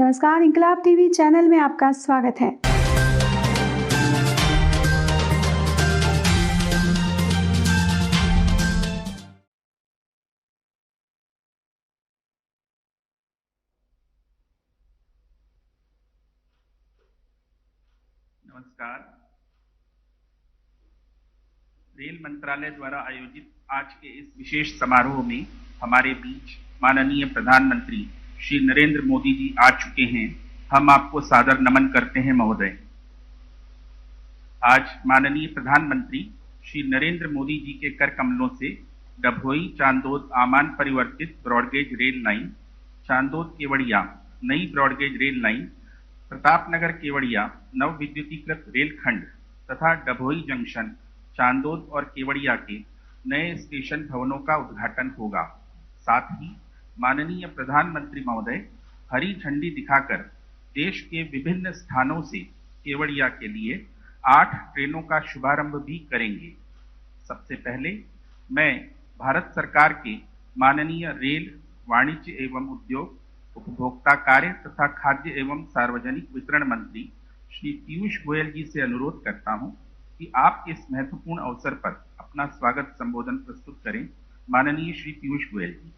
नमस्कार, इंकलाब TV channel में आपका स्वागत है। नमस्कार। रेल मंत्रालय द्वारा आयोजित आज के इस विशेष समारोह में हमारे बीच माननीय प्रधानमंत्री श्री नरेंद्र मोदी जी आ चुके हैं। हम आपको सादर नमन करते हैं महोदय। आज माननीय प्रधानमंत्री श्री नरेंद्र मोदी जी के कर कमलों से डभोई चांदोद आमान परिवर्तित broad gauge rail line, Chandod Kevadia नई broad gauge rail line, Pratapnagar Kevadia नव विद्युतीकृत रेलखंड तथा डभोई जंक्शन चांदोद और केवड़िया के नए स्टेशन भवनों का उद्घाटन होगा। साथ ही माननीय प्रधानमंत्री महोदय हरी झंडी दिखाकर देश के विभिन्न स्थानों से केवड़िया के लिए 8 ट्रेनों का शुभारंभ भी करेंगे। सबसे पहले मैं भारत सरकार के माननीय रेल, वाणिज्य एवं उद्योग, उपभोक्ता कार्य तथा खाद्य एवं सार्वजनिक वितरण मंत्री श्री पीयूष गोयल जी से अनुरोध करता हूं कि आप इस महत्वपूर्ण अवसर पर अपना स्वागत संबोधन प्रस्तुत करें। माननीय श्री पीयूष गोयल जी।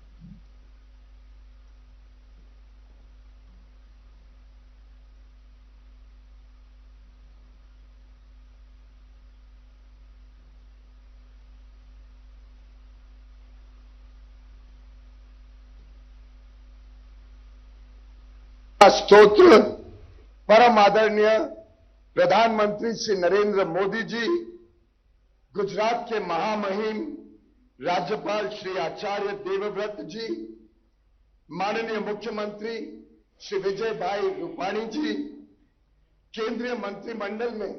स्तोत्र परम आदरणीय प्रधानमंत्री श्री नरेंद्र मोदी जी, गुजरात के महामहिम राज्यपाल श्री आचार्य देवव्रत जी, माननीय मुख्यमंत्री श्री विजय भाई रूपाणी जी, केंद्रीय मंत्रिमंडल में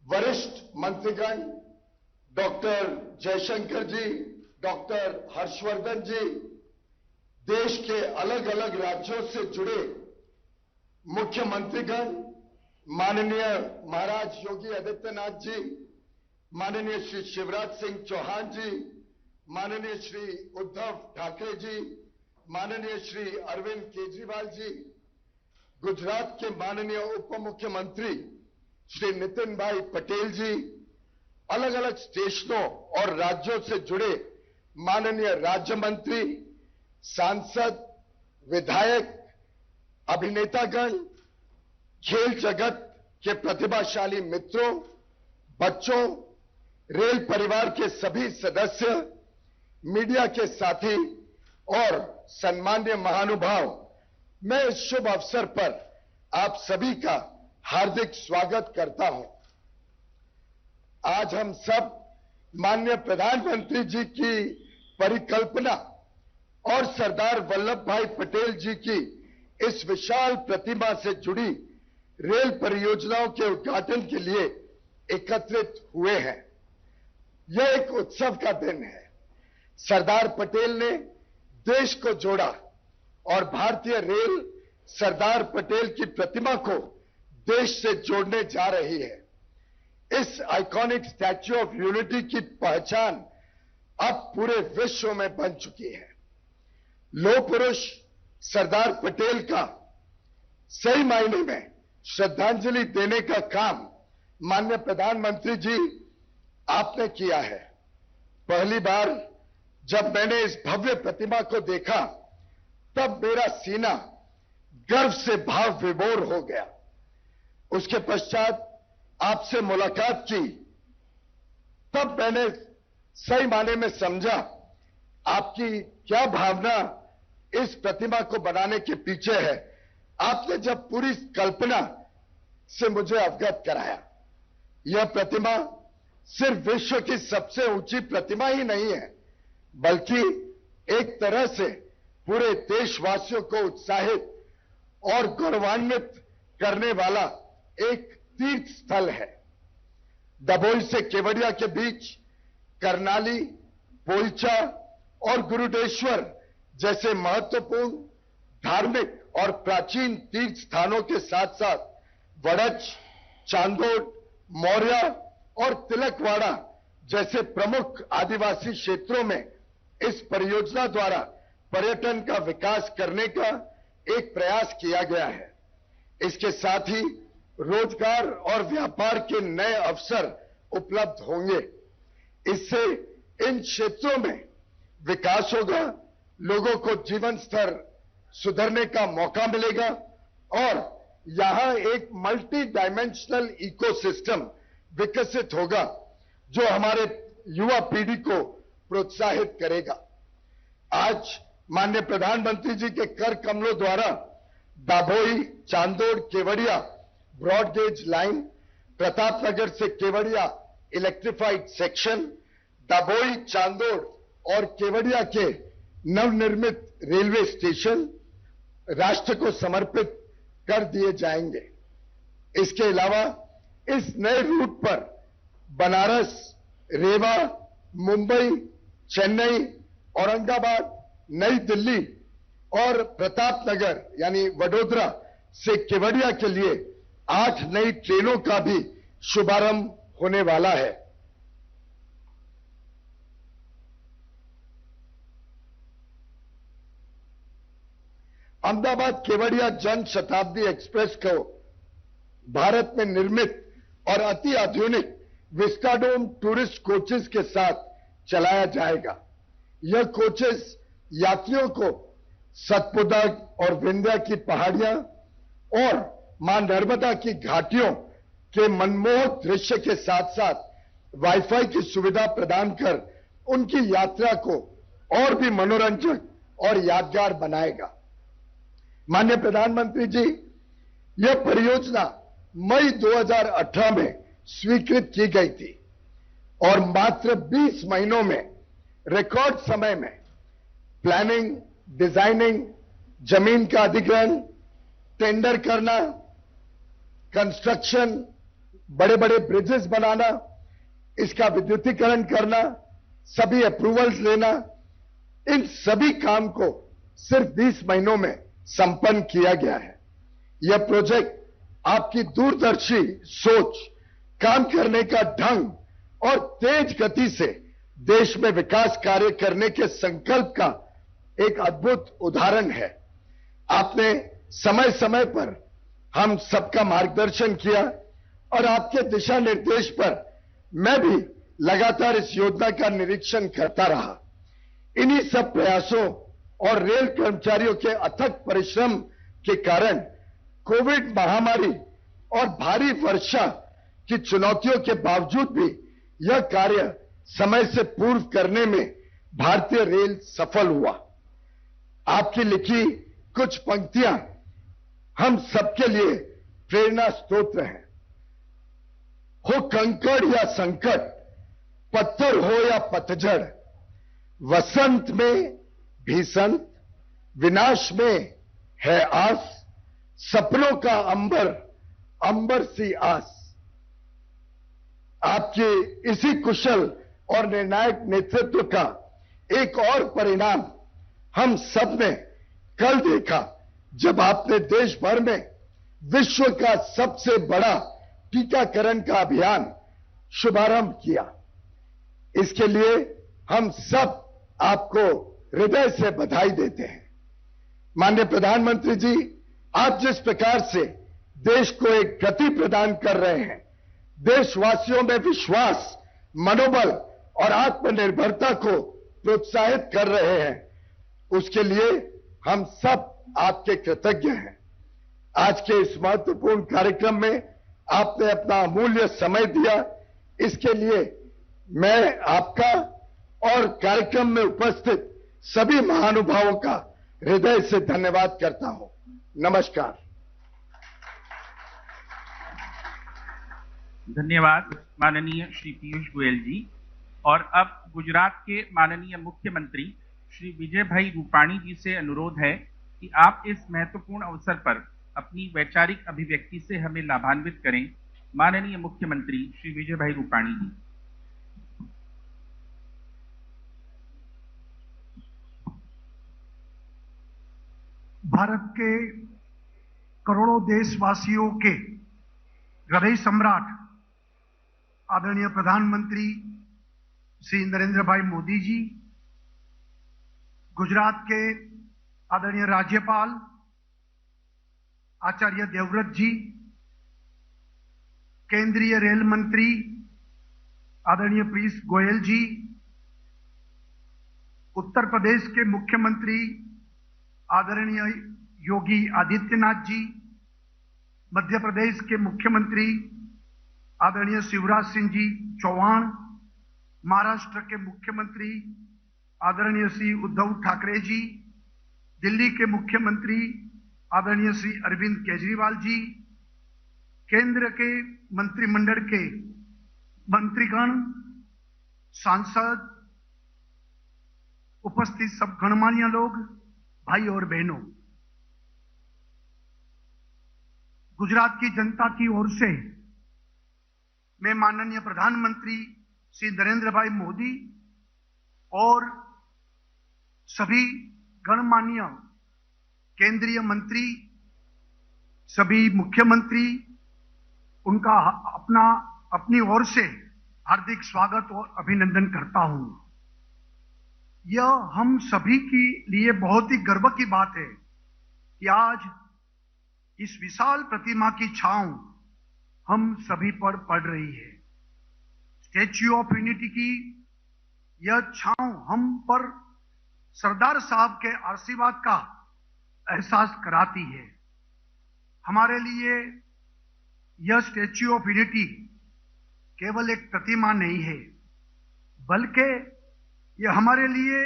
वरिष्ठ मंत्रीगण डॉक्टर जयशंकर जी, डॉक्टर हर्षवर्धन जी, देश के अलग अलग राज्यों से जुड़े मुख्यमंत्रीगण, माननीय महाराज योगी आदित्यनाथ जी, माननीय श्री शिवराज सिंह चौहान जी, माननीय श्री उद्धव ठाकरे जी, माननीय श्री अरविंद केजरीवाल जी, गुजरात के माननीय उप मुख्यमंत्री श्री नितिन भाई पटेल जी, अलग अलग स्टेशनों और राज्यों से जुड़े माननीय राज्य मंत्री, सांसद, विधायक, अभिनेतागण, खेल जगत के प्रतिभाशाली मित्रों, बच्चों, रेल परिवार के सभी सदस्य, मीडिया के साथी और सम्मान्य महानुभाव, मैं इस शुभ अवसर पर आप सभी का हार्दिक स्वागत करता हूं। आज हम सब माननीय प्रधानमंत्री जी की परिकल्पना और सरदार वल्लभ भाई पटेल जी की इस विशाल प्रतिमा से जुड़ी रेल परियोजनाओं के उद्घाटन के लिए एकत्रित हुए हैं। यह एक उत्सव का दिन है। सरदार पटेल ने देश को जोड़ा और भारतीय रेल सरदार पटेल की प्रतिमा को देश से जोड़ने जा रही है। इस आइकॉनिक स्टैच्यू ऑफ यूनिटी की पहचान अब पूरे विश्व में बन चुकी है। लौह पुरुष सरदार पटेल का सही मायने में श्रद्धांजलि देने का काम माननीय प्रधानमंत्री जी आपने किया है। पहली बार जब मैंने इस भव्य प्रतिमा को देखा तब मेरा सीना गर्व से भाव विभोर हो गया। उसके पश्चात आपसे मुलाकात की तब मैंने सही मायने में समझा आपकी क्या भावना इस प्रतिमा को बनाने के पीछे है। आपने जब पूरी कल्पना से मुझे अवगत कराया, यह प्रतिमा सिर्फ विश्व की सबसे ऊंची प्रतिमा ही नहीं है, बल्कि एक तरह से पूरे देशवासियों को उत्साहित और गौरवान्वित करने वाला एक तीर्थ स्थल है। डभोई से केवड़िया के बीच करनाली, पोलचा और गुरुदेश्वर जैसे महत्वपूर्ण धार्मिक और प्राचीन तीर्थ स्थानों के साथ साथ वड़च, चांदोद, मौर्य और तिलकवाड़ा जैसे प्रमुख आदिवासी क्षेत्रों में इस परियोजना द्वारा पर्यटन का विकास करने का एक प्रयास किया गया है। इसके साथ ही रोजगार और व्यापार के नए अवसर उपलब्ध होंगे। इससे इन क्षेत्रों में विकास होगा, लोगों को जीवन स्तर सुधरने का मौका मिलेगा और यहां एक मल्टी डायमेंशनल इकोसिस्टम विकसित होगा जो हमारे युवा पीढ़ी को प्रोत्साहित करेगा। आज माननीय प्रधानमंत्री जी के कर कमलों द्वारा दाभोई चांदोड़ केवड़िया ब्रॉडगेज लाइन, प्रतापनगर से केवड़िया इलेक्ट्रिफाइड सेक्शन, दाभोई चांदोड़ और केवड़िया के नवनिर्मित रेलवे स्टेशन राष्ट्र को समर्पित कर दिए जाएंगे। इसके अलावा इस नए रूट पर बनारस, रेवा, मुंबई, चेन्नई, औरंगाबाद, नई दिल्ली और प्रतापनगर यानी वडोदरा से केवड़िया के लिए 8 नई ट्रेनों का भी शुभारंभ होने वाला है। अहमदाबाद केवड़िया जन शताब्दी एक्सप्रेस को भारत में निर्मित और अति आधुनिक विस्टाडोम टूरिस्ट कोचेस के साथ चलाया जाएगा। यह कोचेस यात्रियों को सतपुड़ा और विंध्या की पहाड़ियां और मां नर्मदा की घाटियों के मनमोहक दृश्य के साथ साथ वाईफाई की सुविधा प्रदान कर उनकी यात्रा को और भी मनोरंजक और यादगार बनाएगा। माननीय प्रधानमंत्री जी, यह परियोजना मई 2018 में स्वीकृत की गई थी और मात्र 20 महीनों में रिकॉर्ड समय में प्लानिंग, डिजाइनिंग, जमीन का अधिग्रहण, टेंडर करना, कंस्ट्रक्शन, बड़े बड़े ब्रिजेस बनाना, इसका विद्युतीकरण करना, सभी अप्रूवल्स लेना, इन सभी काम को सिर्फ 20 महीनों में संपन्न किया गया है। यह प्रोजेक्ट आपकी दूरदर्शी सोच, काम करने का ढंग और तेज गति से देश में विकास कार्य करने के संकल्प का एक अद्भुत उदाहरण है। आपने समय समय पर हम सबका मार्गदर्शन किया और आपके दिशा निर्देश पर मैं भी लगातार इस योजना का निरीक्षण करता रहा। इन्हीं सब प्रयासों और रेल कर्मचारियों के अथक परिश्रम के कारण कोविड महामारी और भारी वर्षा की चुनौतियों के बावजूद भी यह कार्य समय से पूर्व करने में भारतीय रेल सफल हुआ। आपकी लिखी कुछ पंक्तियां हम सबके लिए प्रेरणा स्रोत हैं। हो कंकड़ या संकट, पत्थर हो या पतझड़, वसंत में भीषण, विनाश में है आस, सपनों का अंबर, अंबर सी आस। आपके इसी कुशल और निर्णायक नेतृत्व का एक और परिणाम हम सब ने कल देखा जब आपने देश भर में विश्व का सबसे बड़ा टीकाकरण का अभियान शुभारंभ किया। इसके लिए हम सब आपको हृदय से बधाई देते हैं। माननीय प्रधानमंत्री जी, आप जिस प्रकार से देश को एक गति प्रदान कर रहे हैं, देशवासियों में विश्वास, मनोबल और आत्मनिर्भरता को प्रोत्साहित कर रहे हैं, उसके लिए हम सब आपके कृतज्ञ हैं। आज के इस महत्वपूर्ण कार्यक्रम में आपने अपना अमूल्य समय दिया, इसके लिए मैं आपका और कार्यक्रम में उपस्थित सभी महानुभावों का हृदय से धन्यवाद करता हूं। नमस्कार। धन्यवाद माननीय श्री पीयूष गोयल जी। और अब गुजरात के माननीय मुख्यमंत्री श्री विजय भाई रूपाणी जी से अनुरोध है कि आप इस महत्वपूर्ण अवसर पर अपनी वैचारिक अभिव्यक्ति से हमें लाभान्वित करें। माननीय मुख्यमंत्री श्री विजय भाई रूपाणी जी। भारत के करोड़ों देशवासियों के हृदय सम्राट आदरणीय प्रधानमंत्री श्री नरेंद्र भाई मोदी जी, गुजरात के आदरणीय राज्यपाल आचार्य देवव्रत जी, केंद्रीय रेल मंत्री आदरणीय पीयूष गोयल जी, उत्तर प्रदेश के मुख्यमंत्री आदरणीय योगी आदित्यनाथ जी, मध्य प्रदेश के मुख्यमंत्री आदरणीय शिवराज सिंह जी चौहान, महाराष्ट्र के मुख्यमंत्री आदरणीय श्री उद्धव ठाकरे जी, दिल्ली के मुख्यमंत्री आदरणीय श्री अरविंद केजरीवाल जी, केंद्र के मंत्रिमंडल के मंत्रीगण, सांसद, उपस्थित सब गणमान्य लोग, भाई और बहनों, गुजरात की जनता की ओर से मैं माननीय प्रधानमंत्री श्री नरेंद्र भाई मोदी और सभी गणमान्य केंद्रीय मंत्री, सभी मुख्यमंत्री, उनका अपनी ओर से हार्दिक स्वागत और अभिनंदन करता हूं। यह हम सभी के लिए बहुत ही गर्व की बात है कि आज इस विशाल प्रतिमा की छांव हम सभी पर पड़ रही है। स्टैच्यू ऑफ यूनिटी की यह छांव हम पर सरदार साहब के आशीर्वाद का एहसास कराती है। हमारे लिए यह स्टैच्यू ऑफ यूनिटी केवल एक प्रतिमा नहीं है, बल्कि यह हमारे लिए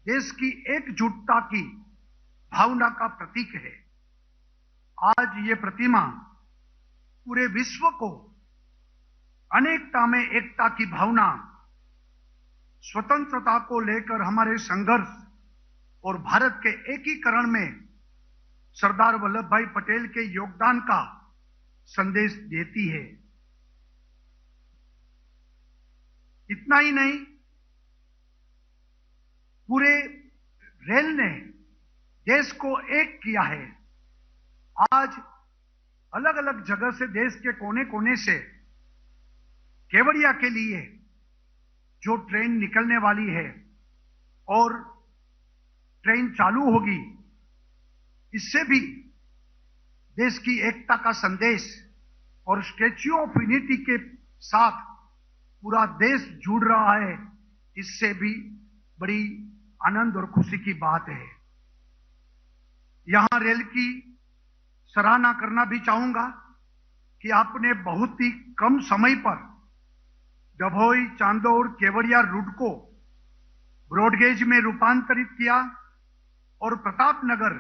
देश की एकजुटता की भावना का प्रतीक है। आज ये प्रतिमा पूरे विश्व को अनेकता में एकता की भावना, स्वतंत्रता को लेकर हमारे संघर्ष और भारत के एकीकरण में सरदार वल्लभ भाई पटेल के योगदान का संदेश देती है। इतना ही नहीं, पूरे रेल ने देश को एक किया है। आज अलग अलग जगह से, देश के कोने कोने से केवड़िया के लिए जो ट्रेन निकलने वाली है और ट्रेन चालू होगी, इससे भी देश की एकता का संदेश और स्टैच्यू ऑफ यूनिटी के साथ पूरा देश जुड़ रहा है। इससे भी बड़ी आनंद और खुशी की बात है। यहां रेल की सराहना करना भी चाहूंगा कि आपने बहुत ही कम समय पर डभोई, चांदौड़, केवड़िया रूट को ब्रॉडगेज में रूपांतरित किया और प्रतापनगर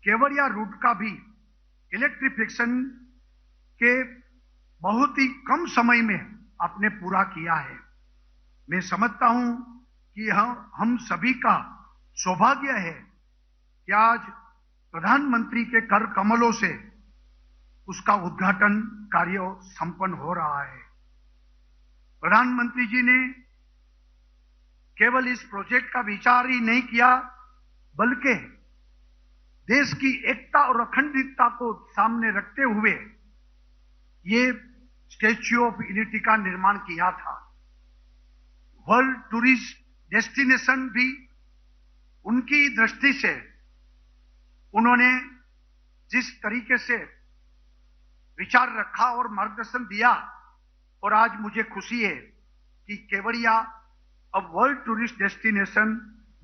केवड़िया रूट का भी इलेक्ट्रिफिकेशन के बहुत ही कम समय में आपने पूरा किया है। मैं समझता हूं कि हम सभी का सौभाग्य है कि आज प्रधानमंत्री के कर कमलों से उसका उद्घाटन कार्य संपन्न हो रहा है। प्रधानमंत्री जी ने केवल इस प्रोजेक्ट का विचार ही नहीं किया, बल्कि देश की एकता और अखंडता को सामने रखते हुए ये स्टैच्यू ऑफ यूनिटी का निर्माण किया था। वर्ल्ड टूरिस्ट डेस्टिनेशन भी उनकी दृष्टि से उन्होंने जिस तरीके से विचार रखा और मार्गदर्शन दिया, और आज मुझे खुशी है कि केवड़िया अब वर्ल्ड टूरिस्ट डेस्टिनेशन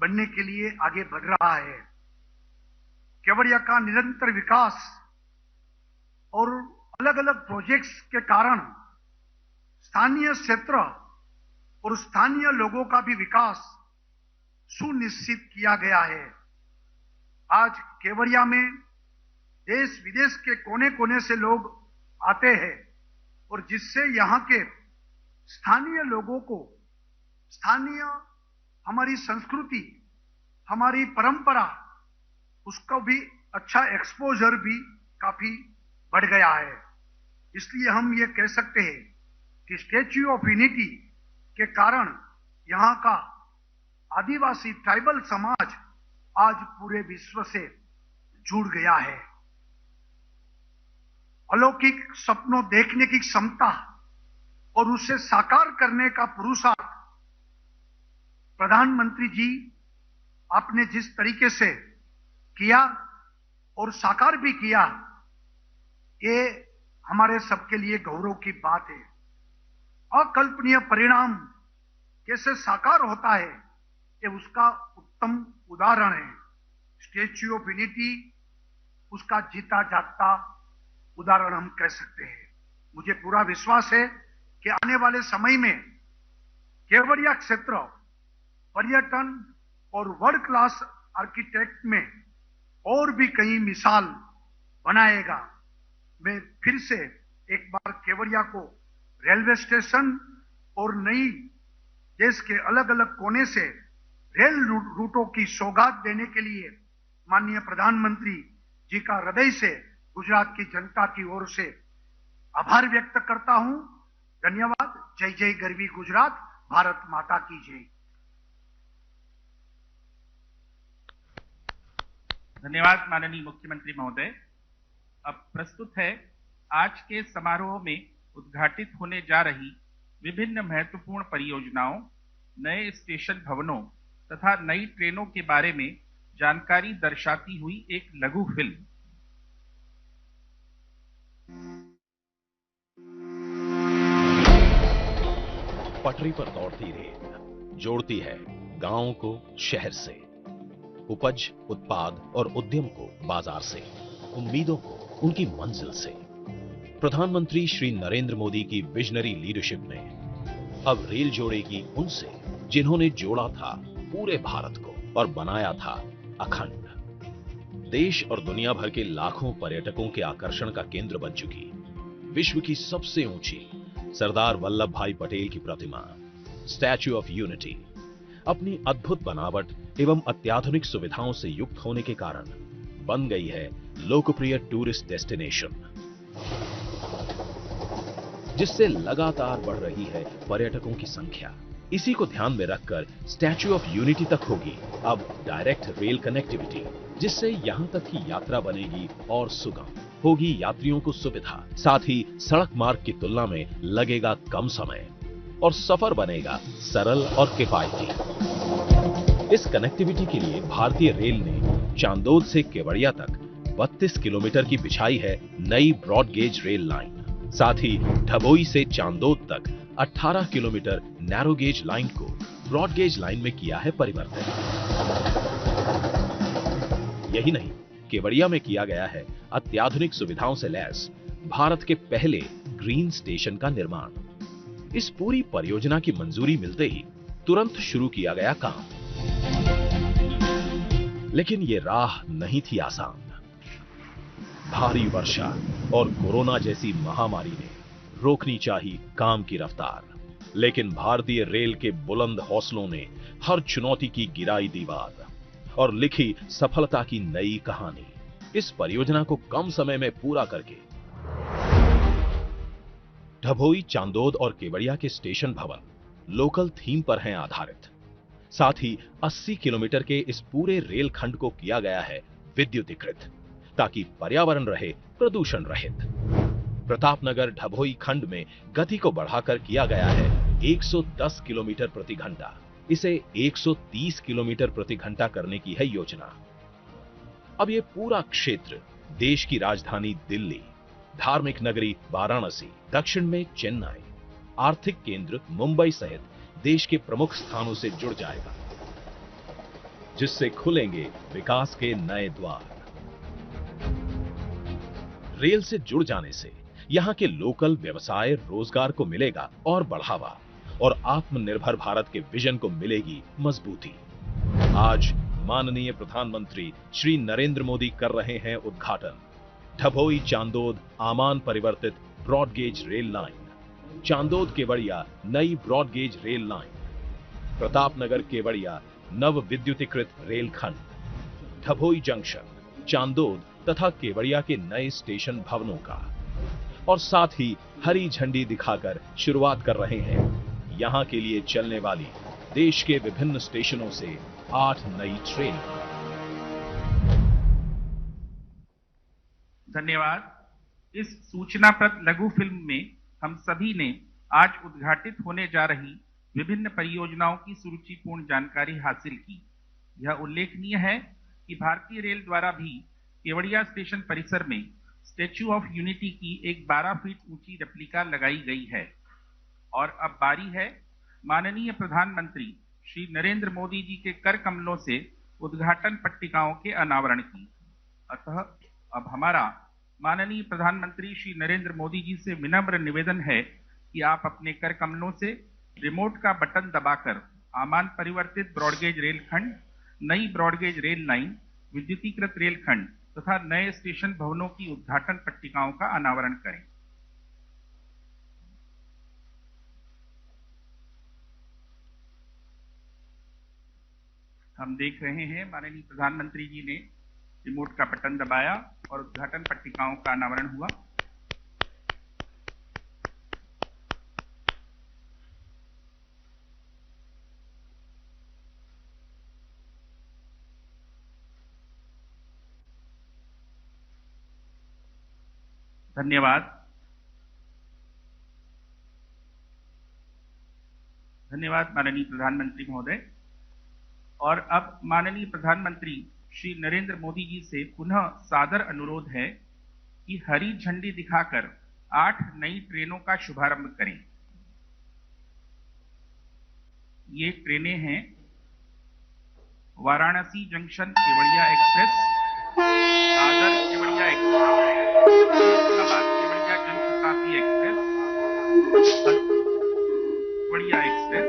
बनने के लिए आगे बढ़ रहा है। केवड़िया का निरंतर विकास और अलग अलग प्रोजेक्ट्स के कारण स्थानीय क्षेत्र और स्थानीय लोगों का भी विकास सुनिश्चित किया गया है। आज केवड़िया में देश विदेश के कोने कोने से लोग आते हैं और जिससे यहाँ के स्थानीय लोगों को स्थानीय हमारी संस्कृति, हमारी परंपरा, उसका भी अच्छा एक्सपोजर भी काफी बढ़ गया है। इसलिए हम ये कह सकते हैं कि स्टैच्यू ऑफ यूनिटी के कारण यहाँ का आदिवासी ट्राइबल समाज आज पूरे विश्व से जुड़ गया है। अलौकिक सपनों देखने की क्षमता और उसे साकार करने का पुरुषार्थ प्रधानमंत्री जी आपने जिस तरीके से किया और साकार भी किया, ये हमारे सबके लिए गौरव की बात है। अकल्पनीय परिणाम कैसे साकार होता है, ये उसका उत्तम उदाहरण है। स्टैच्यू ऑफ यूनिटी उसका जीता जागता उदाहरण हम कह सकते हैं। मुझे पूरा विश्वास है कि आने वाले समय में केवड़िया क्षेत्र पर्यटन और वर्ल्ड क्लास आर्किटेक्ट में और भी कई मिसाल बनाएगा। मैं फिर से एक बार केवड़िया को रेलवे स्टेशन और नई देश के अलग अलग कोने से रेल रूटों की सौगात देने के लिए माननीय प्रधानमंत्री जी का हृदय से गुजरात की जनता की ओर से आभार व्यक्त करता हूं। धन्यवाद। जय जय गरवी गुजरात। भारत माता की जय। धन्यवाद माननीय मुख्यमंत्री महोदय। अब प्रस्तुत है आज के समारोह में उद्घाटित होने जा रही विभिन्न महत्वपूर्ण परियोजनाओं, नए स्टेशन भवनों तथा नई ट्रेनों के बारे में जानकारी दर्शाती हुई एक लघु फिल्म। पटरी पर दौड़ती रेल जोड़ती है गांवों को शहर से, उपज, उत्पाद और उद्यम को बाजार से, उम्मीदों को उनकी मंजिल से। प्रधानमंत्री श्री नरेंद्र मोदी की विजनरी लीडरशिप में अब रेल जोड़ेगी उनसे जिन्होंने जोड़ा था पूरे भारत को और बनाया था अखंड। देश और दुनिया भर के लाखों पर्यटकों के आकर्षण का केंद्र बन चुकी विश्व की सबसे ऊंची सरदार वल्लभ भाई पटेल की प्रतिमा स्टैच्यू ऑफ यूनिटी अपनी अद्भुत बनावट एवं अत्याधुनिक सुविधाओं से युक्त होने के कारण बन गई है लोकप्रिय टूरिस्ट डेस्टिनेशन, जिससे लगातार बढ़ रही है पर्यटकों की संख्या। इसी को ध्यान में रखकर स्टैच्यू ऑफ यूनिटी तक होगी अब डायरेक्ट रेल कनेक्टिविटी, जिससे यहां तक की यात्रा बनेगी और सुगम होगी, यात्रियों को सुविधा, साथ ही सड़क मार्ग की तुलना में लगेगा कम समय और सफर बनेगा सरल और किफायती। इस कनेक्टिविटी के लिए भारतीय रेल ने चांदोद से केवड़िया तक 32 किलोमीटर की बिछाई है नई ब्रॉड गेज रेल लाइन। साथ ही ढबोई से चांदोद तक 18 किलोमीटर नैरो गेज लाइन को ब्रॉड गेज लाइन में किया है परिवर्तन। यही नहीं, केवड़िया में किया गया है अत्याधुनिक सुविधाओं से लैस भारत के पहले ग्रीन स्टेशन का निर्माण। इस पूरी परियोजना की मंजूरी मिलते ही तुरंत शुरू किया गया काम। लेकिन यह राह नहीं थी आसान। भारी वर्षा और कोरोना जैसी महामारी ने रोकनी चाहिए काम की रफ्तार, लेकिन भारतीय रेल के बुलंद हौसलों ने हर चुनौती की गिराई दीवार और लिखी सफलता की नई कहानी। इस परियोजना को कम समय में पूरा करके ढबोई, चांदोद और केवड़िया के स्टेशन भवन लोकल थीम पर हैं आधारित। साथ ही 80 किलोमीटर के इस पूरे रेल खंड को किया गया है विद्युतीकृत, ताकि पर्यावरण रहे प्रदूषण रहित। प्रतापनगर ढबोई खंड में गति को बढ़ाकर किया गया है 110 किलोमीटर प्रति घंटा। इसे 130 किलोमीटर प्रति घंटा करने की है योजना। अब यह पूरा क्षेत्र देश की राजधानी दिल्ली, धार्मिक नगरी वाराणसी, दक्षिण में चेन्नई, आर्थिक केंद्र मुंबई सहित देश के प्रमुख स्थानों से जुड़ जाएगा, जिससे खुलेंगे विकास के नए द्वार। रेल से जुड़ जाने से यहां के लोकल व्यवसाय, रोजगार को मिलेगा और बढ़ावा, और आत्मनिर्भर भारत के विजन को मिलेगी मजबूती। आज माननीय प्रधानमंत्री श्री नरेंद्र मोदी कर रहे हैं उद्घाटन ढबोई चांदोद आमान परिवर्तित broad gauge rail line, Chandod Kevadia नई broad gauge rail line, Pratapnagar Kevadia नव विद्युतीकृत रेल खंड, ढबोई जंक्शन, चांदोद तथा केवड़िया के नए स्टेशन भवनों का, और साथ ही हरी झंडी दिखाकर शुरुआत कर रहे हैं यहां के लिए चलने वाली देश के विभिन्न स्टेशनों से 8 नई ट्रेन। धन्यवाद। इस सूचनाप्रद लघु फिल्म में हम सभी ने आज उद्घाटित होने जा रही विभिन्न परियोजनाओं की सुरुचिपूर्ण जानकारी हासिल की। यह उल्लेखनीय है कि भारतीय रेल द्वारा भी केवड़िया स्टेशन परिसर में स्टैच्यू ऑफ यूनिटी की एक 12 फीट ऊंची रेप्लिका लगाई गई है। और अब बारी है माननीय प्रधानमंत्री श्री नरेंद्र मोदी जी के कर कमलों से उद्घाटन पट्टिकाओं के अनावरण की। अतः अब हमारा माननीय प्रधानमंत्री श्री नरेंद्र मोदी जी से विनम्र निवेदन है कि आप अपने कर कमलों से रिमोट का बटन दबाकर आमान परिवर्तित ब्रॉडगेज रेलखंड, नई ब्रॉडगेज रेल लाइन, विद्युतीकृत रेलखंड तथा नए स्टेशन भवनों की उद्घाटन पट्टिकाओं का अनावरण करें। हम देख रहे हैं माननीय प्रधानमंत्री जी ने रिमोट का बटन दबाया और उद्घाटन पट्टिकाओं का अनावरण हुआ। धन्यवाद। धन्यवाद माननीय प्रधानमंत्री महोदय। और अब माननीय प्रधानमंत्री श्री नरेंद्र मोदी जी से पुनः सादर अनुरोध है कि हरी झंडी दिखाकर 8 नई ट्रेनों का शुभारंभ करें। ये ट्रेनें हैं Varanasi junction Kevadia express, Dadar Kevadia express, Allahabad Kevadia Janshatabdi express, Kevadia express,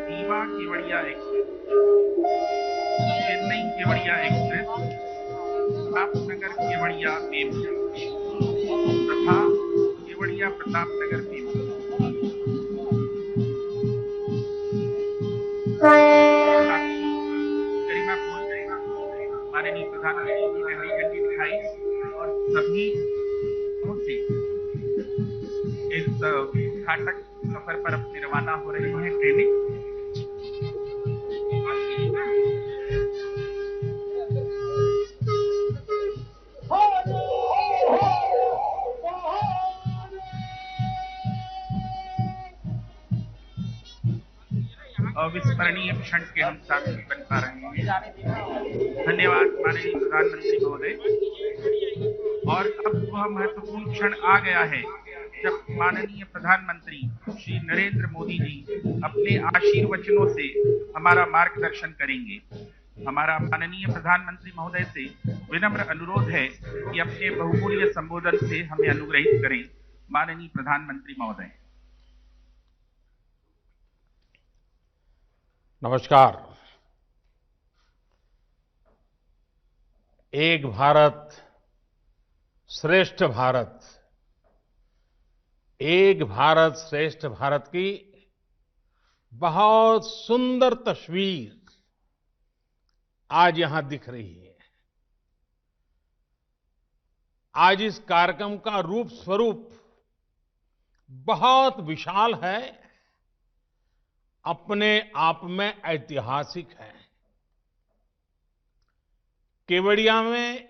Rewa Kevadia express, Chennai Kevadia express, Pratapnagar Kevadia MEMU तथा केवड़िया प्रतापनगर मेमू। माननीय प्रधानमंत्री जी ने हरी झंडी दिखाई और सभी से इस घाटक सफर पर अपने रवाना हो रही हैं ट्रेनें। अविस्मरणीय क्षण के हम साथी बन पा रहे हैं। धन्यवाद माननीय प्रधानमंत्री महोदय। और अब वह महत्वपूर्ण क्षण आ गया है जब माननीय प्रधानमंत्री श्री नरेंद्र मोदी जी अपने आशीर्वचनों से हमारा मार्गदर्शन करेंगे। हमारा माननीय प्रधानमंत्री महोदय से विनम्र अनुरोध है कि अपने बहुमूल्य संबोधन से हमें अनुग्रहित करें। माननीय प्रधानमंत्री महोदय। नमस्कार। एक भारत श्रेष्ठ भारत, एक भारत श्रेष्ठ भारत की बहुत सुंदर तस्वीर आज यहां दिख रही है। आज इस कार्यक्रम का रूप स्वरूप बहुत विशाल है, अपने आप में ऐतिहासिक है। केवड़िया में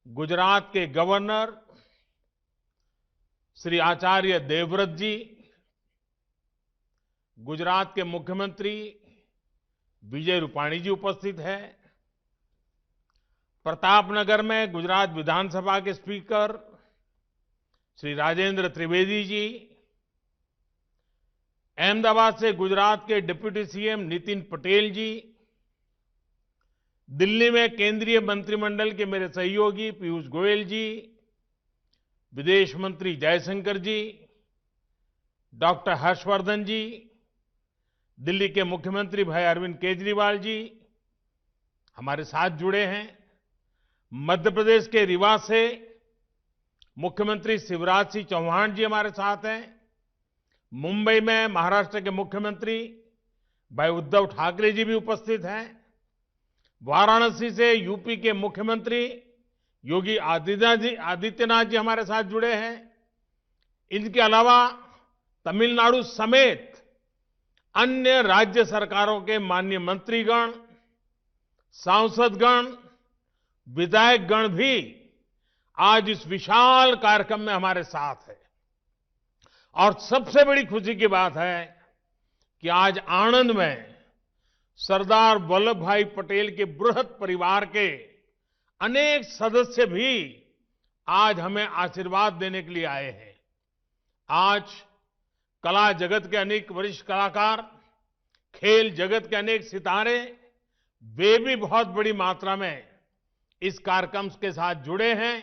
गुजरात के गवर्नर श्री आचार्य देवव्रत जी, गुजरात के मुख्यमंत्री विजय रूपाणी जी उपस्थित है। प्रतापनगर में गुजरात विधानसभा के स्पीकर श्री राजेंद्र त्रिवेदी जी, अहमदाबाद से गुजरात के डिप्टी सीएम नितिन पटेल जी, दिल्ली में केंद्रीय मंत्रिमंडल के मेरे सहयोगी पीयूष गोयल जी, विदेश मंत्री जयशंकर जी, डॉक्टर हर्षवर्धन जी, दिल्ली के मुख्यमंत्री भाई अरविंद केजरीवाल जी हमारे साथ जुड़े हैं। मध्य प्रदेश के रीवा से मुख्यमंत्री शिवराज सिंह चौहान जी हमारे साथ हैं। मुंबई में महाराष्ट्र के मुख्यमंत्री भाई उद्धव ठाकरे जी भी उपस्थित हैं। वाराणसी से यूपी के मुख्यमंत्री योगी आदित्यनाथ जी हमारे साथ जुड़े हैं। इनके अलावा तमिलनाडु समेत अन्य राज्य सरकारों के माननीय मंत्रीगण, सांसदगण, विधायकगण भी आज इस विशाल कार्यक्रम में हमारे साथ हैं। और सबसे बड़ी खुशी की बात है कि आज आणंद में सरदार वल्लभ भाई पटेल के बृहत परिवार के अनेक सदस्य भी आज हमें आशीर्वाद देने के लिए आए हैं। आज कला जगत के अनेक वरिष्ठ कलाकार, खेल जगत के अनेक सितारे, वे भी बहुत बड़ी मात्रा में इस कार्यक्रम के साथ जुड़े हैं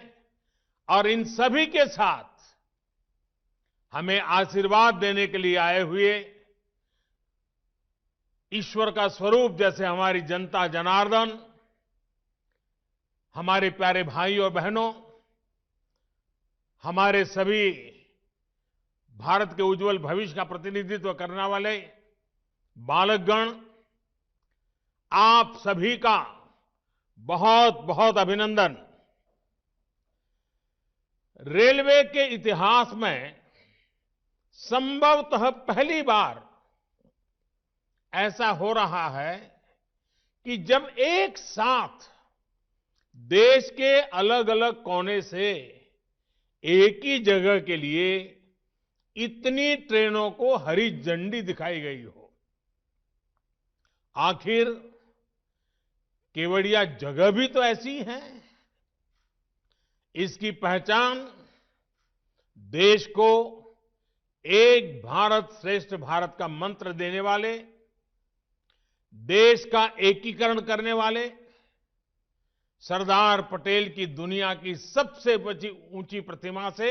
और इन सभी के साथ हमें आशीर्वाद देने के लिए आए हुए ईश्वर का स्वरूप जैसे हमारी जनता जनार्दन, हमारे प्यारे भाई और बहनों, हमारे सभी भारत के उज्जवल भविष्य का प्रतिनिधित्व करने वाले बालकगण, आप सभी का बहुत बहुत अभिनंदन। रेलवे के इतिहास में संभवतः पहली बार ऐसा हो रहा है कि जब एक साथ देश के अलग अलग कोने से एक ही जगह के लिए इतनी ट्रेनों को हरी झंडी दिखाई गई हो। आखिर केवड़िया जगह भी तो ऐसी है। इसकी पहचान देश को एक भारत श्रेष्ठ भारत का मंत्र देने वाले, देश का एकीकरण करने वाले सरदार पटेल की दुनिया की सबसे ऊंची प्रतिमा से,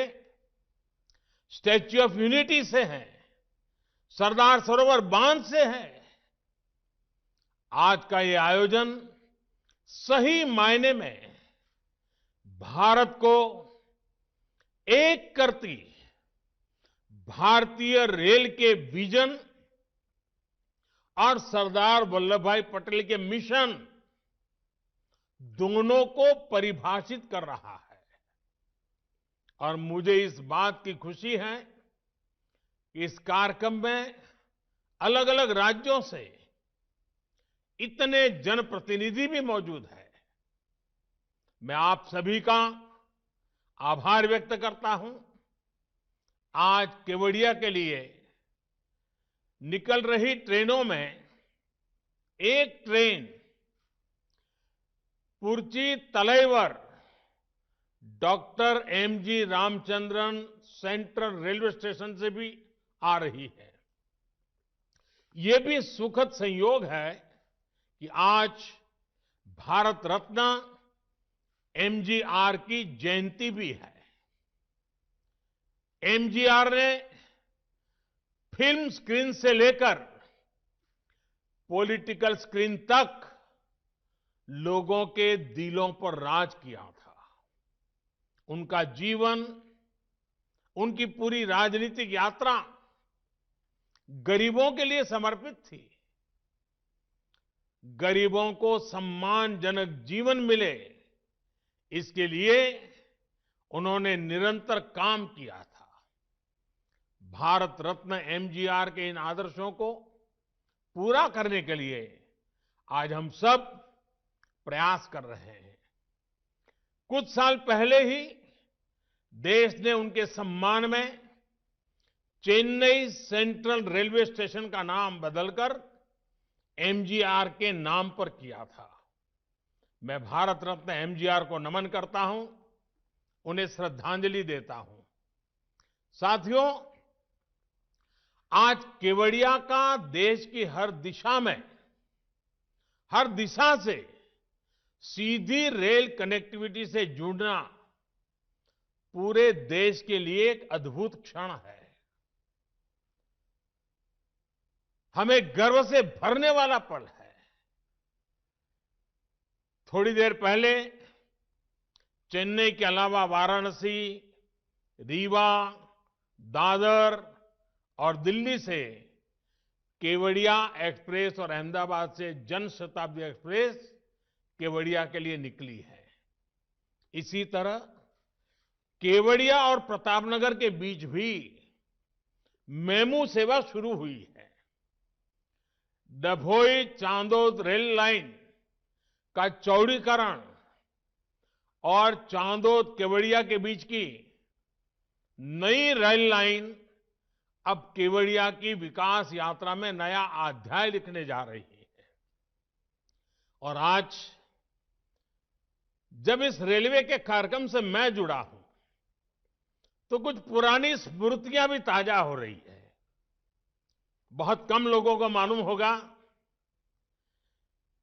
स्टैच्यू ऑफ यूनिटी से है, सरदार सरोवर बांध से है। आज का ये आयोजन सही मायने में भारत को एक करती भारतीय रेल के विजन और सरदार वल्लभ भाई पटेल के मिशन दोनों को परिभाषित कर रहा है। और मुझे इस बात की खुशी है कि इस कार्यक्रम में अलग अलग राज्यों से इतने जनप्रतिनिधि भी मौजूद हैं। मैं आप सभी का आभार व्यक्त करता हूं। आज केवड़िया के लिए निकल रही ट्रेनों में एक train Puratchi Thalaivar doctor MG Ramachandran central railway station से भी आ रही है। ये भी सुखद संयोग है कि आज भारत रत्न एमजीआर की जयंती भी है। एमजीआर ने फिल्म स्क्रीन से लेकर पॉलिटिकल स्क्रीन तक लोगों के दिलों पर राज किया था। उनका जीवन, उनकी पूरी राजनीतिक यात्रा गरीबों के लिए समर्पित थी। गरीबों को सम्मानजनक जीवन मिले, इसके लिए उन्होंने निरंतर काम किया था। भारत रत्न एमजीआर के इन आदर्शों को पूरा करने के लिए आज हम सब प्रयास कर रहे हैं। कुछ साल पहले ही देश ने उनके सम्मान में चेन्नई सेंट्रल रेलवे स्टेशन का नाम बदलकर एमजीआर के नाम पर किया था। मैं भारत रत्न एमजीआर को नमन करता हूं, उन्हें श्रद्धांजलि देता हूं। साथियों, आज केवड़िया का देश की हर दिशा से सीधी रेल कनेक्टिविटी से जुड़ना पूरे देश के लिए एक अद्भुत क्षण है। हमें गर्व से भरने वाला पल है। थोड़ी देर पहले चेन्नई के अलावा वाराणसी, रीवा, दादर और दिल्ली से केवड़िया एक्सप्रेस और अहमदाबाद से जनशताब्दी एक्सप्रेस केवड़िया के लिए निकली है। इसी तरह केवड़िया और प्रतापनगर के बीच भी मेमू सेवा शुरू हुई है। डभोई चांदोद रेल लाइन का चौड़ीकरण और चांदोद केवड़िया के बीच की नई रेल लाइन अब केवड़िया की विकास यात्रा में नया अध्याय लिखने जा रही है। और आज जब इस रेलवे के कार्यक्रम से मैं जुड़ा हूं तो कुछ पुरानी स्मृतियां भी ताजा हो रही है। बहुत कम लोगों को मालूम होगा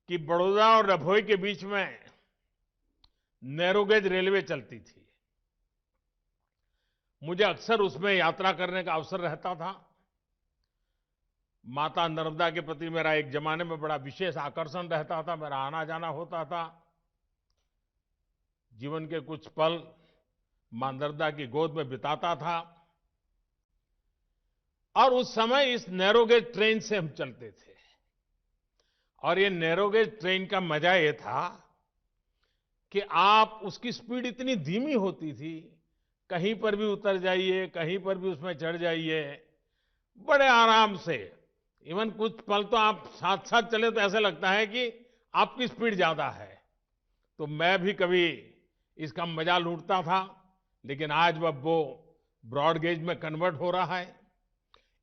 कि बड़ौदा और डभोई के बीच में नैरोगेज रेलवे चलती थी। मुझे अक्सर उसमें यात्रा करने का अवसर रहता था। माता नर्मदा के प्रति मेरा एक जमाने में बड़ा विशेष आकर्षण रहता था। मेरा आना जाना होता था। जीवन के कुछ पल मां नर्मदा की गोद में बिताता था। और उस समय इस नैरोगेज ट्रेन से हम चलते थे। और ये नैरोगेज ट्रेन का मजा ये था कि आप उसकी स्पीड इतनी धीमी होती थी, कहीं पर भी उतर जाइए, कहीं पर भी उसमें चढ़ जाइए, बड़े आराम से। इवन कुछ पल तो आप साथ साथ चले तो ऐसा लगता है कि आपकी स्पीड ज्यादा है। तो मैं भी कभी इसका मजा लूटता था। लेकिन आज वो ब्रॉड गेज में कन्वर्ट हो रहा है।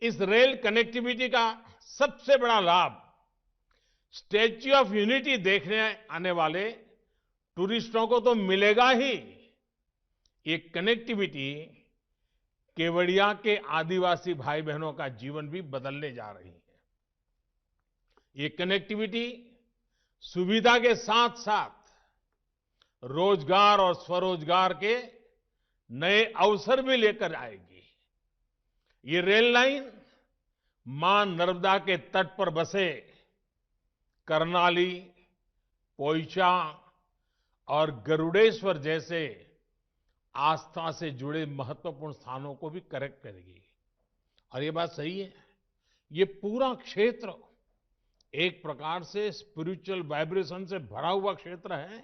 इस रेल कनेक्टिविटी का सबसे बड़ा लाभ स्टैच्यू ऑफ यूनिटी देखने आने वाले टूरिस्टों को तो मिलेगा ही। ये कनेक्टिविटी केवड़िया के आदिवासी भाई बहनों का जीवन भी बदलने जा रही है। ये कनेक्टिविटी सुविधा के साथ साथ रोजगार और स्वरोजगार के नए अवसर भी लेकर आएगी। ये रेल लाइन मां नर्मदा के तट पर बसे कर्नाली, पोइचा और गरुड़ेश्वर जैसे आस्था से जुड़े महत्वपूर्ण स्थानों को भी कनेक्ट करेगी। और ये बात सही है, ये पूरा क्षेत्र एक प्रकार से स्पिरिचुअल वाइब्रेशन से भरा हुआ क्षेत्र है।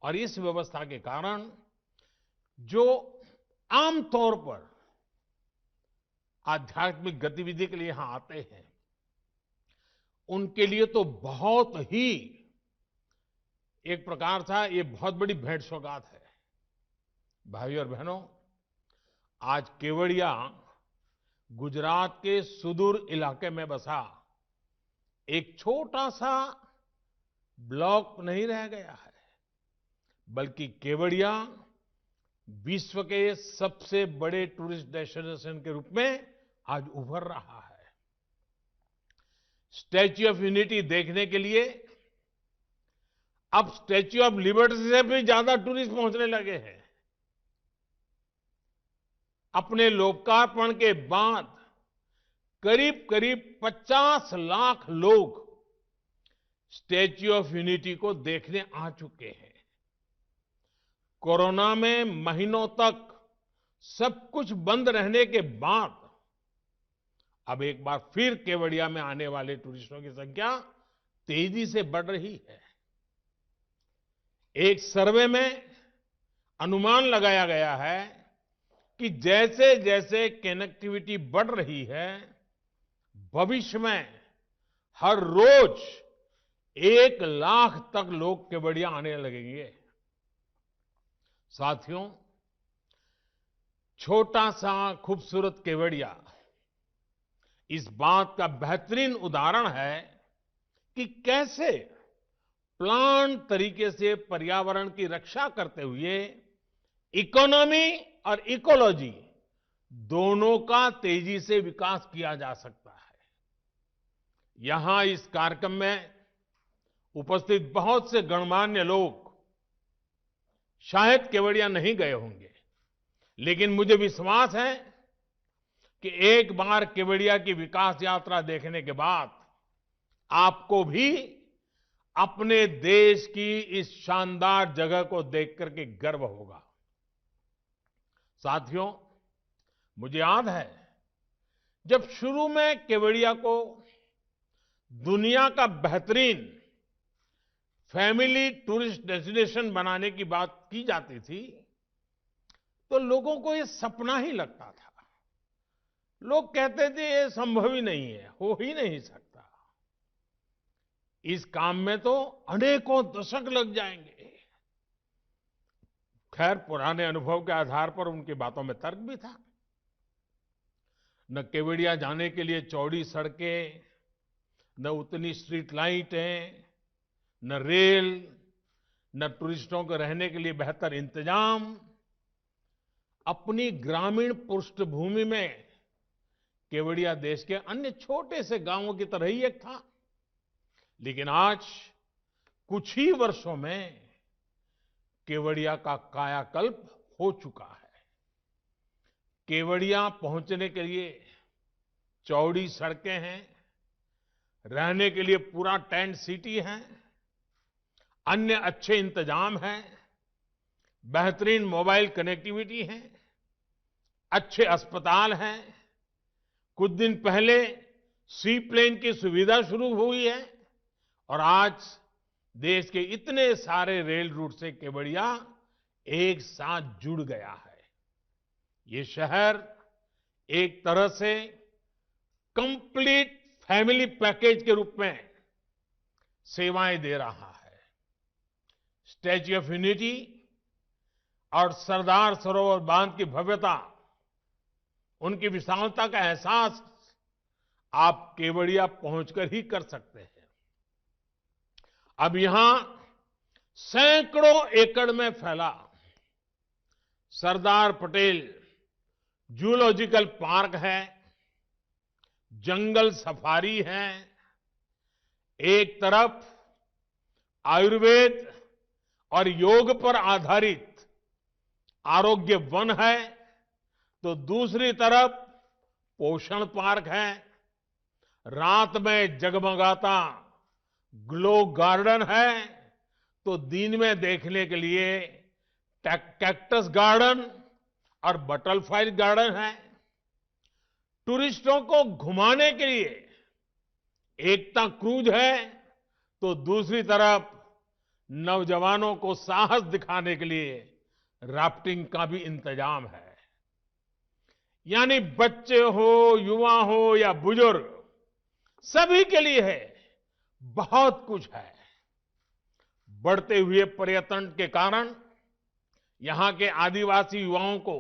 और इस व्यवस्था के कारण जो आमतौर पर आध्यात्मिक गतिविधि के लिए यहां आते हैं, उनके लिए तो बहुत ही एक प्रकार था, ये बहुत बड़ी भेंट सौगात है। भाई और बहनों, आज केवड़िया गुजरात के सुदूर इलाके में बसा एक छोटा सा ब्लॉक नहीं रह गया है, बल्कि केवड़िया विश्व के सबसे बड़े टूरिस्ट डेस्टिनेशन के रूप में आज उभर रहा है। स्टैच्यू ऑफ यूनिटी देखने के लिए अब स्टैच्यू ऑफ लिबर्टी से भी ज्यादा टूरिस्ट पहुंचने लगे हैं। अपने लोकार्पण के बाद करीब करीब 50 लाख लोग स्टैच्यू ऑफ यूनिटी को देखने आ चुके हैं। कोरोना में महीनों तक सब कुछ बंद रहने के बाद अब एक बार फिर केवड़िया में आने वाले टूरिस्टों की संख्या तेजी से बढ़ रही है। एक सर्वे में अनुमान लगाया गया है कि जैसे जैसे कनेक्टिविटी बढ़ रही है, भविष्य में हर रोज 1 लाख तक लोग केवड़िया आने लगेंगे। साथियों, छोटा सा खूबसूरत केवड़िया इस बात का बेहतरीन उदाहरण है कि कैसे प्लान तरीके से पर्यावरण की रक्षा करते हुए इकोनॉमी और इकोलॉजी दोनों का तेजी से विकास किया जा सकता है। यहां इस कार्यक्रम में उपस्थित बहुत से गणमान्य लोग शायद केवड़िया नहीं गए होंगे, लेकिन मुझे विश्वास है कि एक बार केवड़िया की विकास यात्रा देखने के बाद आपको भी अपने देश की इस शानदार जगह को देख करके गर्व होगा। साथियों, मुझे याद है जब शुरू में केवड़िया को दुनिया का बेहतरीन फैमिली टूरिस्ट डेस्टिनेशन बनाने की बात की जाती थी, तो लोगों को ये सपना ही लगता था। लोग कहते थे ये संभव ही नहीं है, हो ही नहीं सकता, इस काम में तो अनेकों दशक लग जाएंगे। खैर, पुराने अनुभव के आधार पर उनकी बातों में तर्क भी था। न केवड़िया जाने के लिए चौड़ी सड़कें, न उतनी स्ट्रीट लाइटें, न रेल, न टूरिस्टों को रहने के लिए बेहतर इंतजाम। अपनी ग्रामीण पृष्ठभूमि में केवड़िया देश के अन्य छोटे से गांवों की तरह ही एक था, लेकिन आज कुछ ही वर्षों में केवड़िया का कायाकल्प हो चुका है। केवड़िया पहुंचने के लिए चौड़ी सड़कें हैं, रहने के लिए पूरा टेंट सिटी है, अन्य अच्छे इंतजाम हैं, बेहतरीन मोबाइल कनेक्टिविटी है, अच्छे अस्पताल हैं। कुछ दिन पहले सी प्लेन की सुविधा शुरू हुई है और आज देश के इतने सारे रेल रूट से केवड़िया एक साथ जुड़ गया है। ये शहर एक तरह से कंप्लीट फैमिली पैकेज के रूप में सेवाएं दे रहा है। स्टैच्यू ऑफ यूनिटी और सरदार सरोवर बांध की भव्यता, उनकी विशालता का एहसास आप केवड़िया पहुंचकर ही कर सकते हैं। अब यहां सैकड़ों एकड़ में फैला सरदार पटेल जूलॉजिकल पार्क है, जंगल सफारी है। एक तरफ आयुर्वेद और योग पर आधारित आरोग्य वन है, तो दूसरी तरफ पोषण पार्क है। रात में जगमगाता ग्लो गार्डन है, तो दिन में देखने के लिए कैक्टस गार्डन और बटरफ्लाई गार्डन है। टूरिस्टों को घुमाने के लिए एकता क्रूज है, तो दूसरी तरफ नौजवानों को साहस दिखाने के लिए राफ्टिंग का भी इंतजाम है। यानी बच्चे हो, युवा हो या बुजुर्ग, सभी के लिए है, बहुत कुछ है। बढ़ते हुए पर्यटन के कारण यहां के आदिवासी युवाओं को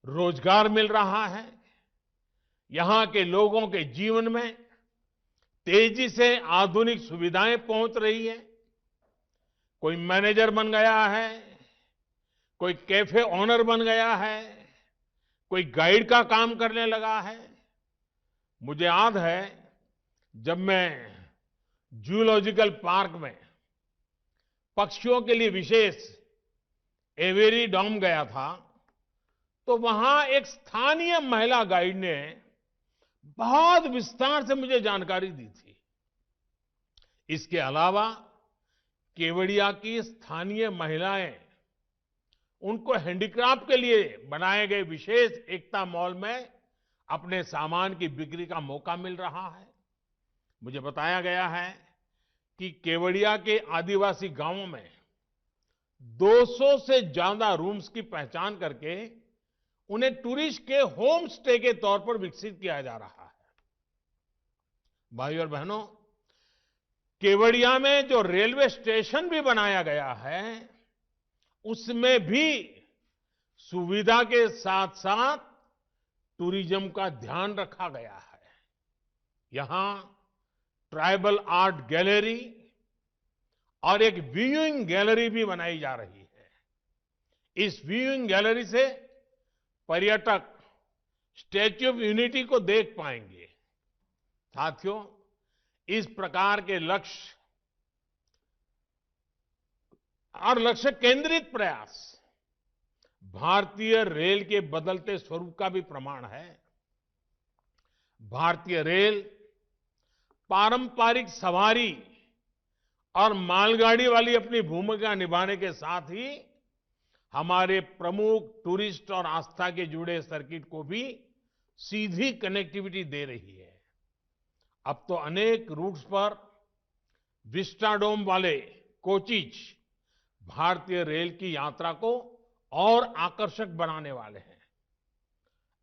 रोजगार मिल रहा है। यहां के लोगों के जीवन में तेजी से आधुनिक सुविधाएं पहुंच रही है। कोई मैनेजर बन गया है, कोई कैफे ओनर बन गया है, कोई गाइड का काम करने लगा है। मुझे याद है जब मैं जूलॉजिकल पार्क में पक्षियों के लिए विशेष एवेरी डॉम गया था, तो वहां एक स्थानीय महिला गाइड ने बहुत विस्तार से मुझे जानकारी दी थी। इसके अलावा केवड़िया की स्थानीय महिलाएं, उनको हैंडीक्राफ्ट के लिए बनाए गए विशेष एकता मॉल में अपने सामान की बिक्री का मौका मिल रहा है। मुझे बताया गया है कि केवड़िया के आदिवासी गांवों में 200 से ज्यादा रूम्स की पहचान करके उन्हें टूरिस्ट के होम स्टे के तौर पर विकसित किया जा रहा है। भाइयों और बहनों, केवड़िया में जो रेलवे स्टेशन भी बनाया गया है, उसमें भी सुविधा के साथ साथ टूरिज्म का ध्यान रखा गया है। यहां ट्राइबल आर्ट गैलरी और एक व्यूइंग गैलरी भी बनाई जा रही है। इस व्यूइंग गैलरी से पर्यटक स्टैच्यू ऑफ यूनिटी को देख पाएंगे। साथियों, इस प्रकार के लक्ष्य और लक्ष्य केंद्रित प्रयास भारतीय रेल के बदलते स्वरूप का भी प्रमाण है। भारतीय रेल पारंपरिक सवारी और मालगाड़ी वाली अपनी भूमिका निभाने के साथ ही हमारे प्रमुख टूरिस्ट और आस्था के जुड़े सर्किट को भी सीधी कनेक्टिविटी दे रही है। अब तो अनेक रूट्स पर विस्टाडोम वाले कोचेज भारतीय रेल की यात्रा को और आकर्षक बनाने वाले हैं।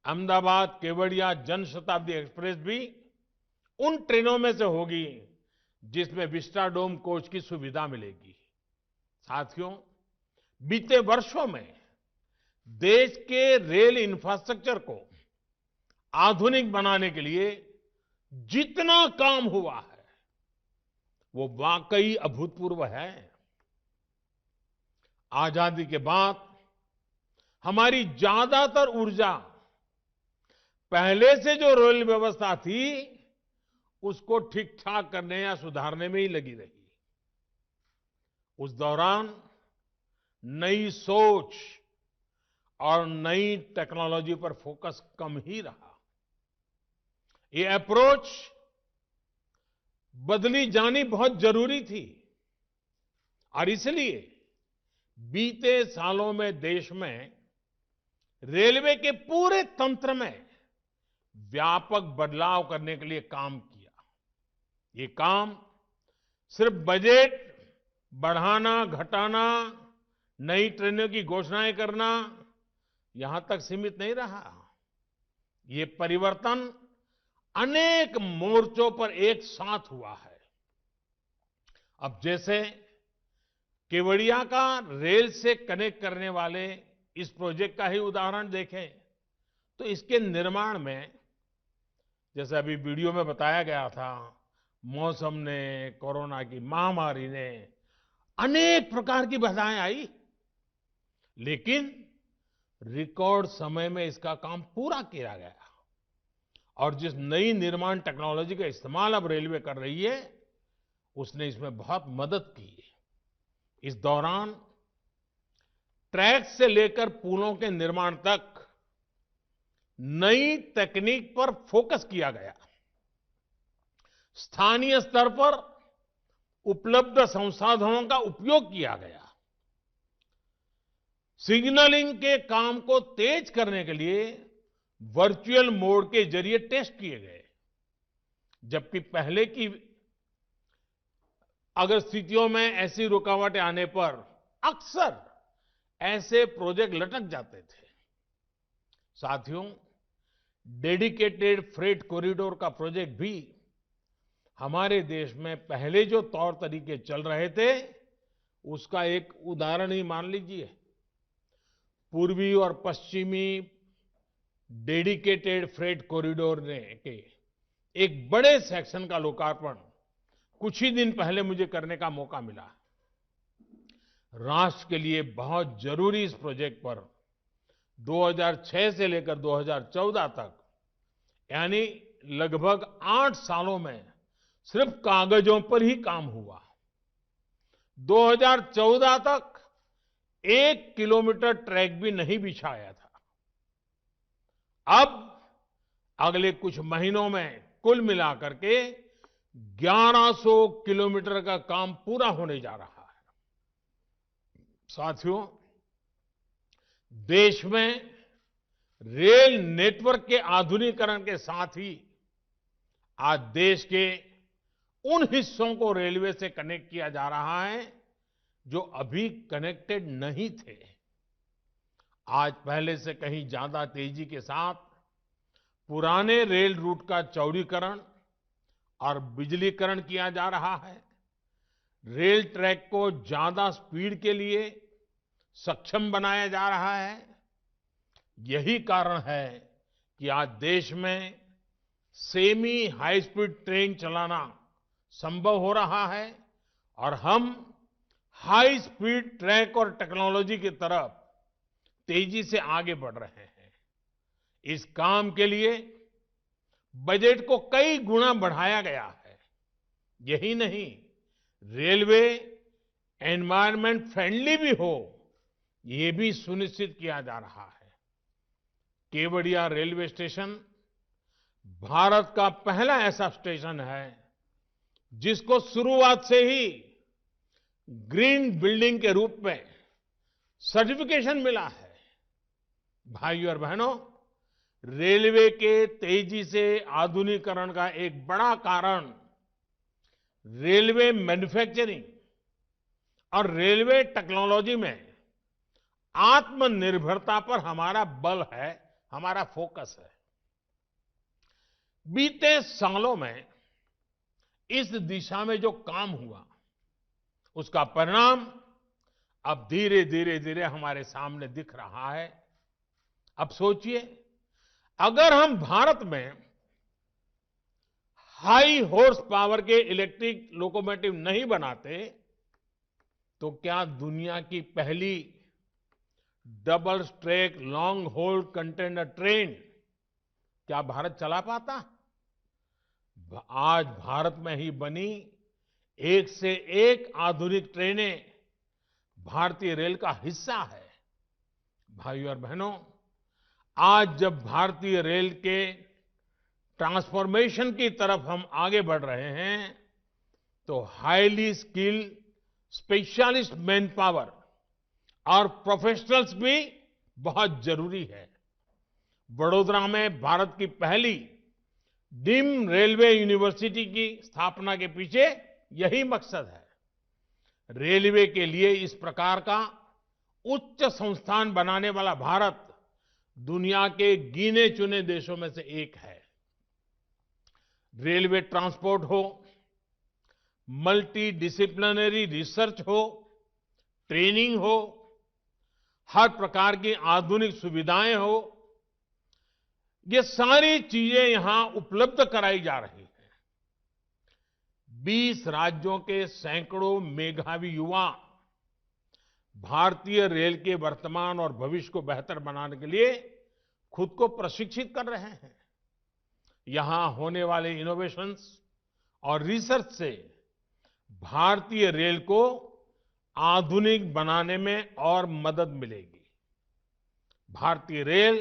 अहमदाबाद केवड़िया जनशताब्दी एक्सप्रेस भी उन ट्रेनों में से होगी जिसमें विस्टाडोम कोच की सुविधा मिलेगी। साथियों, बीते वर्षों में देश के रेल इंफ्रास्ट्रक्चर को आधुनिक बनाने के लिए जितना काम हुआ है, वो वाकई अभूतपूर्व है। आजादी के बाद हमारी ज्यादातर ऊर्जा पहले से जो रेल व्यवस्था थी उसको ठीक ठाक करने या सुधारने में ही लगी रही। उस दौरान नई सोच और नई टेक्नोलॉजी पर फोकस कम ही रहा। ये अप्रोच बदली जानी बहुत जरूरी थी और इसलिए बीते सालों में देश में रेलवे के पूरे तंत्र में व्यापक बदलाव करने के लिए काम किया। ये काम सिर्फ बजट बढ़ाना, घटाना, नई ट्रेनों की घोषणाएं करना यहां तक सीमित नहीं रहा। ये परिवर्तन अनेक मोर्चों पर एक साथ हुआ है। अब जैसे केवड़िया का रेल से कनेक्ट करने वाले इस प्रोजेक्ट का ही उदाहरण देखें तो इसके निर्माण में, जैसे अभी वीडियो में बताया गया था, मौसम ने, कोरोना की महामारी ने, अनेक प्रकार की बाधाएं आई, लेकिन रिकॉर्ड समय में इसका काम पूरा किया गया। और जिस नई निर्माण टेक्नोलॉजी का इस्तेमाल अब रेलवे कर रही है उसने इसमें बहुत मदद की है। इस दौरान ट्रैक से लेकर पुलों के निर्माण तक नई तकनीक पर फोकस किया गया। स्थानीय स्तर पर उपलब्ध संसाधनों का उपयोग किया गया। सिग्नलिंग के काम को तेज करने के लिए वर्चुअल मोड के जरिए टेस्ट किए गए, जबकि पहले की अगर स्थितियों में ऐसी रुकावटें आने पर अक्सर ऐसे प्रोजेक्ट लटक जाते थे। साथियों, डेडिकेटेड फ्रेट कॉरिडोर का प्रोजेक्ट भी हमारे देश में पहले जो तौर तरीके चल रहे थे उसका एक उदाहरण ही मान लीजिए। पूर्वी और पश्चिमी डेडिकेटेड फ्रेट कॉरिडोर ने के एक बड़े सेक्शन का लोकार्पण कुछ ही दिन पहले मुझे करने का मौका मिला। राष्ट्र के लिए बहुत जरूरी इस प्रोजेक्ट पर 2006 से लेकर 2014 तक, यानी लगभग 8 सालों में सिर्फ कागजों पर ही काम हुआ। 2014 तक 1 किलोमीटर ट्रैक भी नहीं बिछाया था। अब अगले कुछ महीनों में कुल मिलाकर के 1100 किलोमीटर का काम पूरा होने जा रहा है। साथियों, देश में रेल नेटवर्क के आधुनिकीकरण के साथ ही आज देश के उन हिस्सों को रेलवे से कनेक्ट किया जा रहा है जो अभी कनेक्टेड नहीं थे। आज पहले से कहीं ज्यादा तेजी के साथ पुराने रेल रूट का चौड़ीकरण और बिजलीकरण किया जा रहा है। रेल ट्रैक को ज्यादा स्पीड के लिए सक्षम बनाया जा रहा है। यही कारण है कि आज देश में सेमी हाई स्पीड ट्रेन चलाना संभव हो रहा है और हम हाई स्पीड ट्रैक और टेक्नोलॉजी की तरफ तेजी से आगे बढ़ रहे हैं। इस काम के लिए बजट को कई गुना बढ़ाया गया है। यही नहीं, रेलवे एनवायरनमेंट फ्रेंडली भी हो, ये भी सुनिश्चित किया जा रहा है। केवड़िया रेलवे स्टेशन भारत का पहला ऐसा स्टेशन है जिसको शुरुआत से ही ग्रीन बिल्डिंग के रूप में सर्टिफिकेशन मिला है। भाइयों और बहनों, रेलवे के तेजी से आधुनिकीकरण का एक बड़ा कारण रेलवे मैन्युफैक्चरिंग और रेलवे टेक्नोलॉजी में आत्मनिर्भरता पर हमारा बल है, हमारा फोकस है। बीते सालों में इस दिशा में जो काम हुआ उसका परिणाम अब धीरे धीरे हमारे सामने दिख रहा है। अब सोचिए, अगर हम भारत में हाई हॉर्स पावर के इलेक्ट्रिक लोकोमोटिव नहीं बनाते तो क्या दुनिया की पहली double stack long haul container train क्या भारत चला पाता? आज भारत में ही बनी एक से एक आधुनिक ट्रेनें भारतीय रेल का हिस्सा है। भाइयों और बहनों, आज जब भारतीय रेल के ट्रांसफॉर्मेशन की तरफ हम आगे बढ़ रहे हैं, तो highly skilled specialist man power और प्रोफेशनल्स भी बहुत जरूरी है। वडोदरा में भारत की पहली डीम्ड रेलवे यूनिवर्सिटी की स्थापना के पीछे यही मकसद है। रेलवे के लिए इस प्रकार का उच्च संस्थान बनाने वाला भारत दुनिया के गिने चुने देशों में से एक है। रेलवे ट्रांसपोर्ट हो, मल्टी डिसिप्लिनरी रिसर्च हो, ट्रेनिंग हो, हर प्रकार की आधुनिक सुविधाएं हो, ये सारी चीजें यहां उपलब्ध कराई जा रही हैं। 20 राज्यों के सैकड़ों मेधावी युवा भारतीय रेल के वर्तमान और भविष्य को बेहतर बनाने के लिए खुद को प्रशिक्षित कर रहे हैं। यहां होने वाले इनोवेशंस और रिसर्च से भारतीय रेल को आधुनिक बनाने में और मदद मिलेगी। भारतीय रेल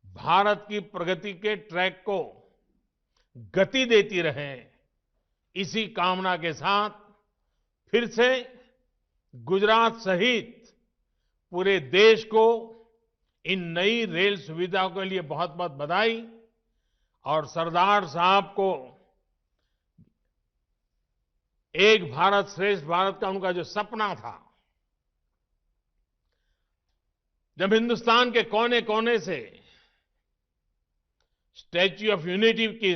भारत की प्रगति के ट्रैक को गति देती रहे, इसी कामना के साथ फिर से गुजरात सहित पूरे देश को इन नई रेल सुविधाओं के लिए बहुत बहुत बधाई और सरदार साहब को एक भारत श्रेष्ठ भारत का उनका जो सपना था, जब हिंदुस्तान के कोने कोने से स्टैच्यू ऑफ यूनिटी की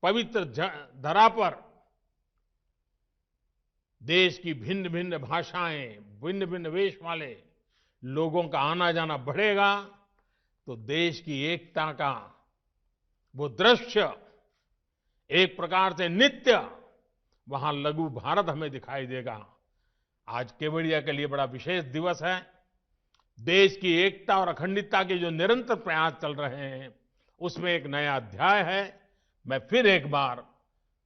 पवित्र धरा पर देश की भिन्न भिन्न भाषाएं, भिन्न भिन्न वेश वाले लोगों का आना जाना बढ़ेगा, तो देश की एकता का वो दृश्य एक प्रकार से नित्य वहां लघु भारत हमें दिखाई देगा। आज केवड़िया के लिए बड़ा विशेष दिवस है। देश की एकता और अखंडता के जो निरंतर प्रयास चल रहे हैं, उसमें एक नया अध्याय है। मैं फिर एक बार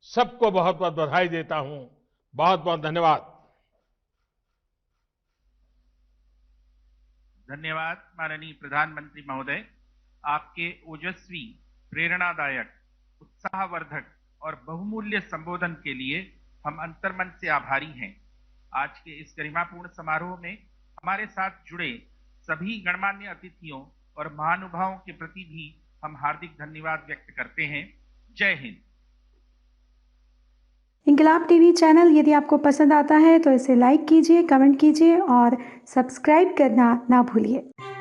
सबको बहुत बहुत बधाई देता हूं। बहुत बहुत धन्यवाद। धन्यवाद माननीय प्रधानमंत्री महोदय। आपके ओजस्वी, प्रेरणादायक, उत्साहवर्धक और बहुमूल्य संबोधन के लिए हम अंतर्मन से आभारी हैं। आज के इस गरिमापूर्ण समारोह में हमारे साथ जुड़े सभी गणमान्य अतिथियों और महानुभावों के प्रति भी हम हार्दिक धन्यवाद व्यक्त करते हैं। जय हिंद। इंकलाब टीवी चैनल यदि आपको पसंद आता है तो इसे लाइक कीजिए, कमेंट कीजिए और सब्सक्राइब करना ना भूलिए।